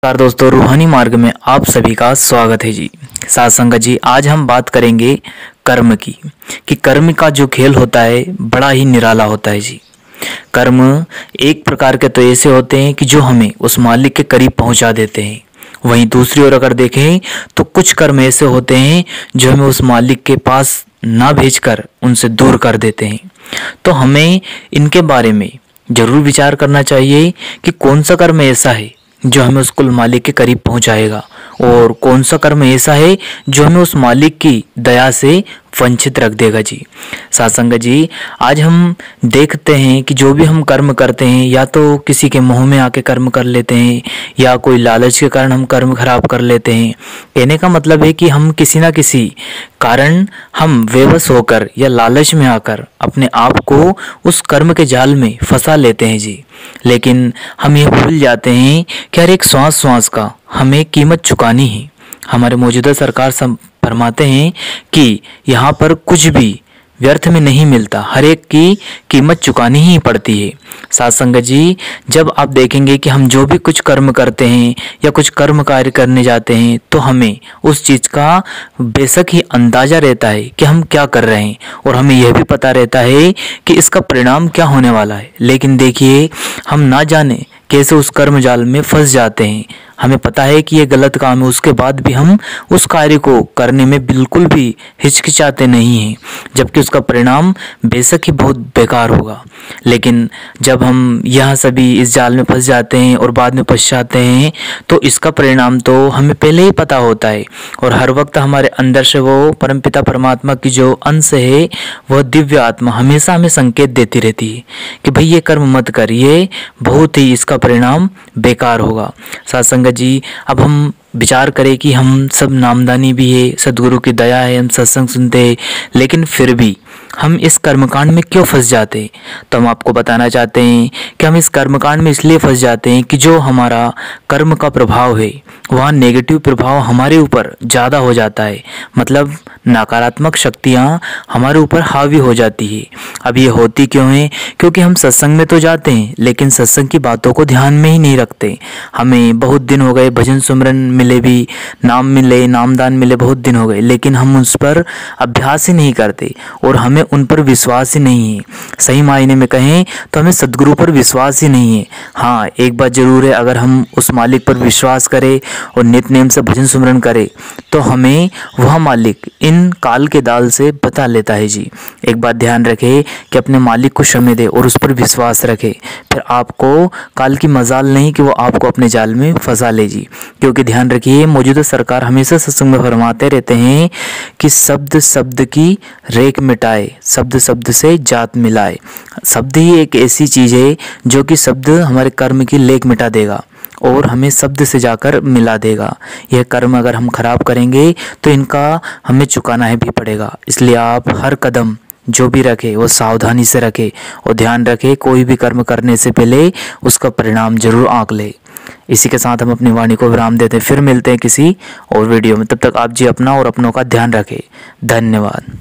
नमस्कार दोस्तों, रूहानी मार्ग में आप सभी का स्वागत है जी। साथ संगत जी, आज हम बात करेंगे कर्म की कि कर्म का जो खेल होता है बड़ा ही निराला होता है जी। कर्म एक प्रकार के तो ऐसे होते हैं कि जो हमें उस मालिक के करीब पहुंचा देते हैं। वहीं दूसरी ओर अगर देखें तो कुछ कर्म ऐसे होते हैं जो हमें उस मालिक के पास ना भेजकर उनसे दूर कर देते हैं। तो हमें इनके बारे में जरूर विचार करना चाहिए कि कौन सा कर्म ऐसा है जो हमें उस कुल मालिक के करीब पहुंचाएगा और कौन सा कर्म ऐसा है जो हमें उस मालिक की दया से वंचित रख देगा जी। साथ संगत जी, आज हम देखते हैं कि जो भी हम कर्म करते हैं या तो किसी के मुंह में आके कर्म कर लेते हैं या कोई लालच के कारण हम कर्म खराब कर लेते हैं। कहने का मतलब है कि हम किसी ना किसी कारण हम बेबस होकर या लालच में आकर अपने आप को उस कर्म के जाल में फंसा लेते हैं जी। लेकिन हम ये भूल जाते हैं कि हर एक श्वास श्वास का हमें कीमत चुकानी है। हमारे मौजूदा सरकार फरमाते हैं कि यहाँ पर कुछ भी व्यर्थ में नहीं मिलता, हर एक की कीमत चुकानी ही पड़ती है। साथ संगत जी, जब आप देखेंगे कि हम जो भी कुछ कर्म करते हैं या कुछ कर्म कार्य करने जाते हैं तो हमें उस चीज़ का बेशक ही अंदाजा रहता है कि हम क्या कर रहे हैं और हमें यह भी पता रहता है कि इसका परिणाम क्या होने वाला है। लेकिन देखिए, हम ना जाने कैसे उस कर्म जाल में फंस जाते हैं। हमें पता है कि ये गलत काम है, उसके बाद भी हम उस कार्य को करने में बिल्कुल भी हिचकिचाते नहीं हैं, जबकि उसका परिणाम बेशक ही बहुत बेकार होगा। लेकिन जब हम यहाँ सभी इस जाल में फंस जाते हैं और बाद में पछताते हैं तो इसका परिणाम तो हमें पहले ही पता होता है और हर वक्त हमारे अंदर से वो परमपिता परमात्मा की जो अंश है, वह दिव्य आत्मा हमेशा हमें संकेत देती रहती है कि भाई ये कर्म मत कर, ये बहुत ही इसका परिणाम बेकार होगा। सत्संग जी, अब हम विचार करें कि हम सब नामदानी भी है, सदगुरु की दया है, हम सत्संग सुनते हैं, लेकिन फिर भी हम इस कर्मकांड में क्यों फंस जाते हैं? तो हम आपको बताना चाहते हैं कि हम इस कर्मकांड में इसलिए फंस जाते हैं कि जो हमारा कर्म का प्रभाव है वहाँ नेगेटिव प्रभाव हमारे ऊपर ज़्यादा हो जाता है। मतलब नकारात्मक शक्तियाँ हमारे ऊपर हावी हो जाती है। अब ये होती क्यों है? क्योंकि हम सत्संग में तो जाते हैं लेकिन सत्संग की बातों को ध्यान में ही नहीं रखते। हमें बहुत दिन हो गए भजन सुमरन मिले भी, नाम मिले, नामदान मिले, बहुत दिन हो गए, लेकिन हम उस पर अभ्यास ही नहीं करते और हमें उन पर विश्वास ही नहीं है। सही मायने में कहें तो हमें सदगुरु पर विश्वास ही नहीं है। हाँ, एक बात जरूर है, अगर हम उस मालिक पर विश्वास करें और नित्य नेम से भजन सुमरन करें तो हमें वह मालिक इन काल के दाल से बचा लेता है जी। एक बात ध्यान रखें कि अपने मालिक को समय दे और उस पर विश्वास रखें, फिर आपको काल की मजाल नहीं कि वो आपको अपने जाल में फंसा ले जी। क्योंकि ध्यान रखिए, मौजूदा सरकार हमेशा सत्संग में फरमाते रहते हैं कि शब्द शब्द की रेख मिटाए, शब्द शब्द से जात मिलाए। शब्द ही एक ऐसी चीज़ है जो कि शब्द हमारे कर्म की लेख मिटा देगा और हमें शब्द से जाकर मिला देगा। यह कर्म अगर हम खराब करेंगे तो इनका हमें चुकाना ही भी पड़ेगा। इसलिए आप हर कदम जो भी रखें वो सावधानी से रखें और ध्यान रखें, कोई भी कर्म करने से पहले उसका परिणाम जरूर आंक ले। इसी के साथ हम अपनी वाणी को विराम देते हैं। फिर मिलते हैं किसी और वीडियो में। तब तक आप जी अपना और अपनों का ध्यान रखें। धन्यवाद।